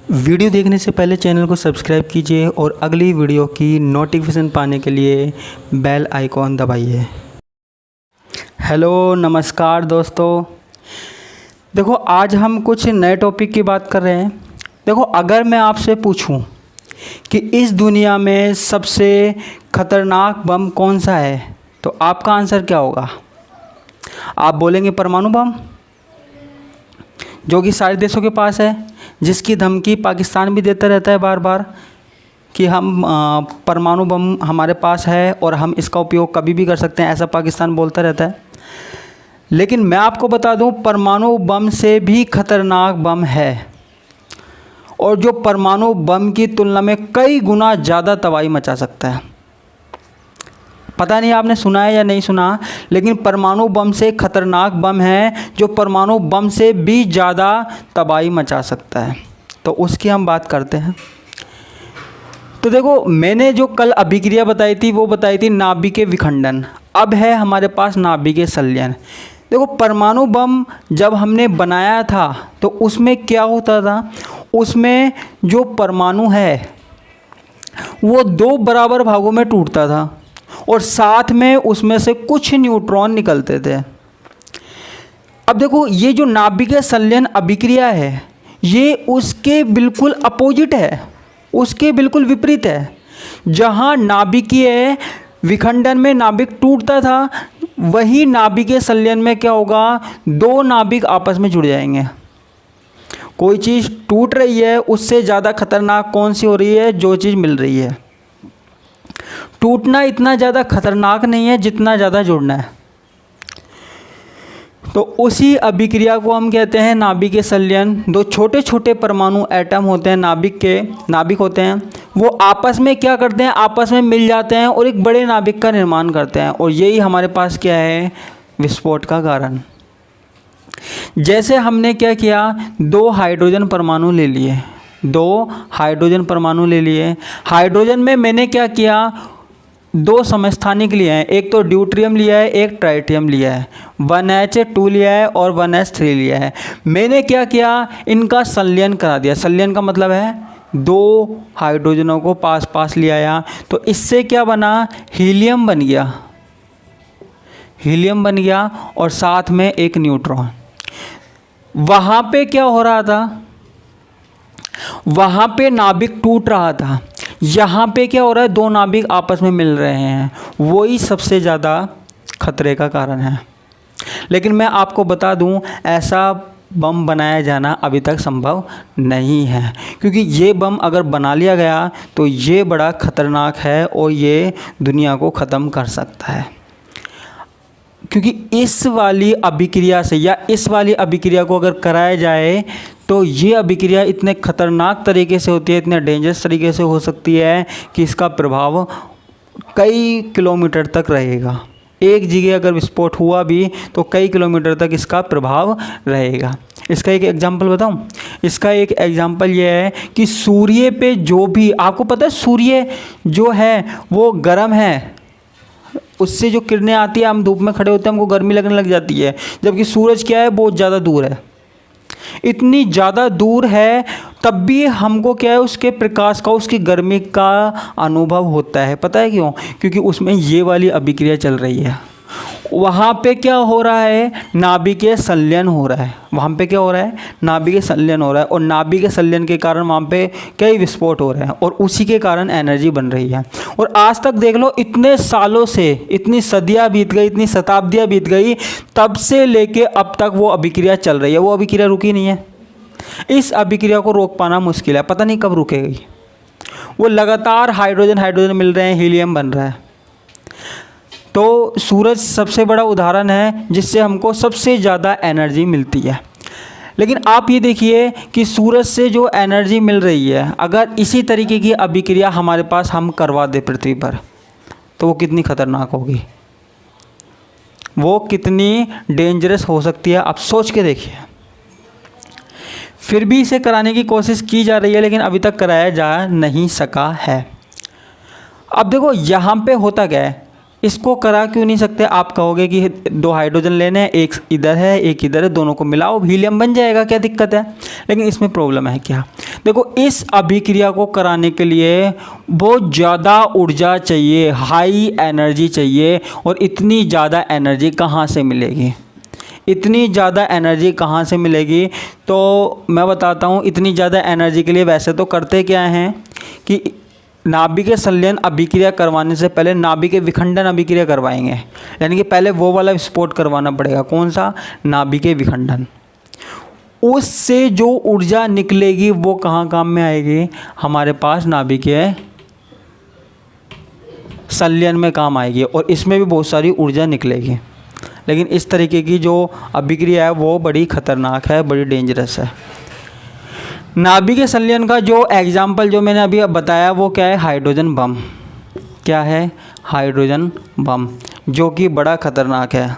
Video देखने से पहले चैनल को सब्सक्राइब कीजिए और अगली वीडियो की नोटिफिकेशन पाने के लिए बेल आइकॉन दबाइए। हेलो नमस्कार दोस्तों, देखो आज हम कुछ नए टॉपिक की बात कर रहे हैं। देखो अगर मैं आपसे पूछूं कि इस दुनिया में सबसे ख़तरनाक बम कौन सा है तो आपका आंसर क्या होगा? आप बोलेंगे परमाणु बम, जो कि सारे देशों के पास है, जिसकी धमकी पाकिस्तान भी देता रहता है बार बार कि हम परमाणु बम हमारे पास है और हम इसका उपयोग कभी भी कर सकते हैं, ऐसा पाकिस्तान बोलता रहता है। लेकिन मैं आपको बता दूं, परमाणु बम से भी खतरनाक बम है और जो परमाणु बम की तुलना में कई गुना ज़्यादा तबाही मचा सकता है। पता नहीं आपने सुना है या नहीं सुना, लेकिन परमाणु बम से खतरनाक बम है जो परमाणु बम से भी ज़्यादा तबाही मचा सकता है। तो उसकी हम बात करते हैं। तो देखो, मैंने जो कल अभिक्रिया बताई थी वो बताई थी नाभिकीय विखंडन। अब है हमारे पास नाभिकीय संलयन। देखो परमाणु बम जब हमने बनाया था तो उसमें क्या होता था, उसमें जो परमाणु है वो दो बराबर भागों में टूटता था और साथ में उसमें से कुछ न्यूट्रॉन निकलते थे। अब देखो, ये जो नाभिकीय संलयन अभिक्रिया है ये उसके बिल्कुल अपोजिट है, उसके बिल्कुल विपरीत है। जहाँ नाभिकीय विखंडन में नाभिक टूटता था, वही नाभिकीय संलयन में क्या होगा, दो नाभिक आपस में जुड़ जाएंगे। कोई चीज़ टूट रही है, उससे ज़्यादा खतरनाक कौन सी हो रही है, जो चीज़ मिल रही है। टूटना इतना ज़्यादा खतरनाक नहीं है जितना ज़्यादा जुड़ना है। तो उसी अभिक्रिया को हम कहते हैं नाभिकीय संलयन। दो छोटे छोटे परमाणु एटम होते हैं, नाभिक होते हैं, वो आपस में क्या करते हैं, आपस में मिल जाते हैं और एक बड़े नाभिक का निर्माण करते हैं। और यही हमारे पास क्या है, विस्फोट का कारण। जैसे हमने क्या किया, दो हाइड्रोजन परमाणु ले लिए, हाइड्रोजन में मैंने क्या किया, दो समस्थानिक लिए हैं, एक तो ड्यूट्रियम लिया है, एक ट्राइटियम लिया है, 1H2 लिया है और 1S3 लिया है। मैंने क्या किया, इनका संलयन करा दिया। संलयन का मतलब है दो हाइड्रोजनों को पास पास ले आया, तो इससे क्या बना, हीलियम बन गया और साथ में एक न्यूट्रॉन। वहाँ पे क्या हो रहा था, वहाँ पे नाभिक टूट रहा था, यहाँ पे क्या हो रहा है, दो नाभिक आपस में मिल रहे हैं। वही सबसे ज़्यादा खतरे का कारण है। लेकिन मैं आपको बता दूं, ऐसा बम बनाया जाना अभी तक संभव नहीं है, क्योंकि ये बम अगर बना लिया गया तो ये बड़ा ख़तरनाक है और ये दुनिया को ख़त्म कर सकता है। क्योंकि इस वाली अभिक्रिया से या इस वाली अभिक्रिया को अगर कराया जाए तो ये अभिक्रिया इतने ख़तरनाक तरीके से होती है, इतने डेंजरस तरीके से हो सकती है कि इसका प्रभाव कई किलोमीटर तक रहेगा। एक जगह अगर विस्फोट हुआ भी तो कई किलोमीटर तक इसका प्रभाव रहेगा। इसका एक एग्जांपल बताऊं, इसका एक एग्जांपल ये है कि सूर्य पे जो भी, आपको पता है सूर्य जो है वो गर्म है, उससे जो किरणें आती है, हम धूप में खड़े होते हैं हमको गर्मी लगने लग जाती है, जबकि सूरज क्या है, बहुत ज़्यादा दूर है। इतनी ज़्यादा दूर है तब भी हमको क्या है, उसके प्रकाश का, उसकी गर्मी का अनुभव होता है। पता है क्यों? क्योंकि उसमें ये वाली अभिक्रिया चल रही है। वहाँ पे क्या हो रहा है, नाभिकीय संलयन हो रहा है। वहाँ पे क्या हो रहा है, नाभिकीय संलयन हो रहा है और नाभिकीय संलयन के कारण वहाँ पे कई विस्फोट हो रहे हैं और उसी के कारण एनर्जी बन रही है। और आज तक देख लो, इतने सालों से, इतनी सदियाँ बीत गई, इतनी शताब्दियाँ बीत गई, तब से लेके अब तक वो अभिक्रिया चल रही है। वो अभिक्रिया रुकी नहीं है। इस अभिक्रिया को रोक पाना मुश्किल है, पता नहीं कब रुकेगी। वो लगातार हाइड्रोजन मिल रहे हैं, हीलियम बन रहा है। तो सूरज सबसे बड़ा उदाहरण है जिससे हमको सबसे ज़्यादा एनर्जी मिलती है। लेकिन आप ये देखिए कि सूरज से जो एनर्जी मिल रही है, अगर इसी तरीके की अभिक्रिया हमारे पास हम करवा दे पृथ्वी पर, तो वो कितनी ख़तरनाक होगी, वो कितनी डेंजरस हो सकती है, आप सोच के देखिए। फिर भी इसे कराने की कोशिश की जा रही है, लेकिन अभी तक कराया जा नहीं सका है। अब देखो यहाँ पे होता क्या है, इसको करा क्यों नहीं सकते? आप कहोगे कि 2 हाइड्रोजन लेने हैं, एक इधर है एक इधर है, दोनों को मिलाओ हीलियम बन जाएगा, क्या दिक्कत है? लेकिन इसमें प्रॉब्लम है क्या? देखो, इस अभिक्रिया को कराने के लिए बहुत ज़्यादा ऊर्जा चाहिए, हाई एनर्जी चाहिए। और इतनी ज़्यादा एनर्जी कहाँ से मिलेगी? इतनी ज़्यादा एनर्जी कहाँ से मिलेगी? तो मैं बताता हूँ। इतनी ज़्यादा एनर्जी के लिए वैसे तो करते क्या हैं कि नाभिकीय संलयन अभिक्रिया करवाने से पहले नाभिकीय विखंडन अभिक्रिया करवाएंगे। यानी कि पहले वो वाला विस्फोट करवाना पड़ेगा। कौन सा? नाभिकीय विखंडन। उससे जो ऊर्जा निकलेगी वो कहाँ काम में आएगी? हमारे पास नाभिकीय संलयन में काम आएगी, और इसमें भी बहुत सारी ऊर्जा निकलेगी। लेकिन इस तरीके की जो अभिक्रिया है वो बड़ी खतरनाक है, बड़ी डेंजरस है। नाभिकीय संलयन का जो एग्जाम्पल जो मैंने अभी बताया वो क्या है? Hydrogen bomb. क्या है? हाइड्रोजन बम, जो कि बड़ा खतरनाक है।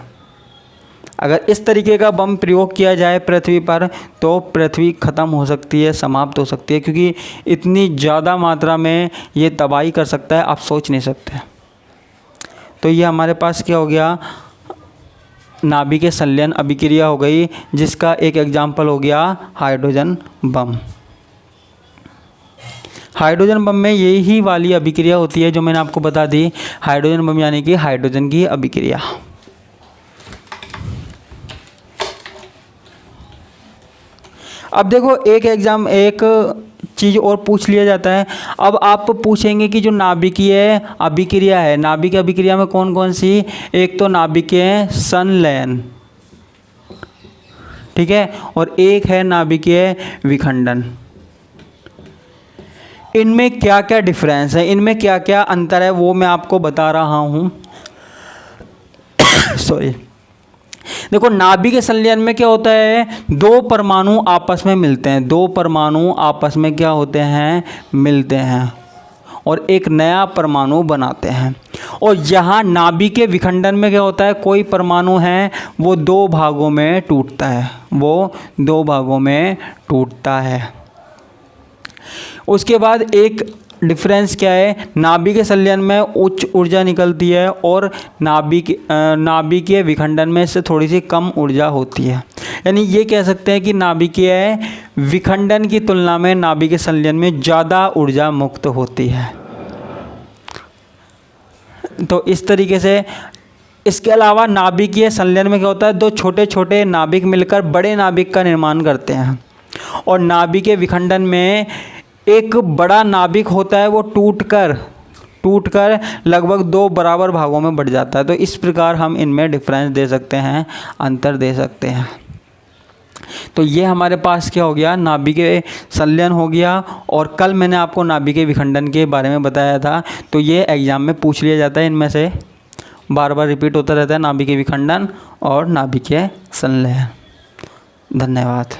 अगर इस तरीके का बम प्रयोग किया जाए पृथ्वी पर तो पृथ्वी ख़त्म हो सकती है, समाप्त हो सकती है, क्योंकि इतनी ज़्यादा मात्रा में ये तबाही कर सकता है, आप सोच नहीं सकते। तो ये हमारे पास क्या हो गया? नाभिकीय संलयन अभिक्रिया हो गई, जिसका एक एग्जाम्पल हो गया हाइड्रोजन बम। हाइड्रोजन बम में यही वाली अभिक्रिया होती है जो मैंने आपको बता दी। हाइड्रोजन बम यानी कि हाइड्रोजन की अभिक्रिया। अब देखो, एक चीज़ और पूछ लिया जाता है। अब आप पूछेंगे कि जो नाभिकीय अभिक्रिया है, नाभिकीय अभिक्रिया में कौन कौन सी? एक तो नाभिकीय संलयन, ठीक है, और एक है नाभिकीय विखंडन। इनमें क्या क्या डिफरेंस है, इनमें क्या क्या अंतर है, वो मैं आपको बता रहा हूँ। सॉरी। देखो, नाभिकीय संलयन में क्या होता है? 2 परमाणु आपस में मिलते हैं, 2 परमाणु आपस में क्या होते हैं? मिलते हैं, और एक नया परमाणु बनाते हैं। और यहाँ नाभिकीय विखंडन में क्या होता है? कोई परमाणु है वो 2 भागों में टूटता है, वो 2 भागों में टूटता है। उसके बाद एक डिफरेंस क्या है? नाभिकीय संलयन में उच्च ऊर्जा निकलती है, और नाभिकीय विखंडन में से थोड़ी सी कम ऊर्जा होती है। यानी ये कह सकते हैं कि नाभिकीय विखंडन की तुलना में नाभिकीय संलयन में ज़्यादा ऊर्जा मुक्त होती है। तो इस तरीके से, इसके अलावा नाभिकीय संलयन में क्या होता है? 2 छोटे छोटे नाभिक मिलकर बड़े नाभिक का निर्माण करते हैं, और नाभिकीय विखंडन में एक बड़ा नाभिक होता है, वो टूटकर लगभग 2 बराबर भागों में बढ़ जाता है। तो इस प्रकार हम इनमें डिफरेंस दे सकते हैं, अंतर दे सकते हैं। तो ये हमारे पास क्या हो गया? नाभिकीय संलयन हो गया। और कल मैंने आपको नाभिकीय विखंडन के बारे में बताया था। तो ये एग्ज़ाम में पूछ लिया जाता है, इनमें से बार बार रिपीट होता रहता है, नाभिकीय विखंडन और नाभिकीय संलयन। धन्यवाद।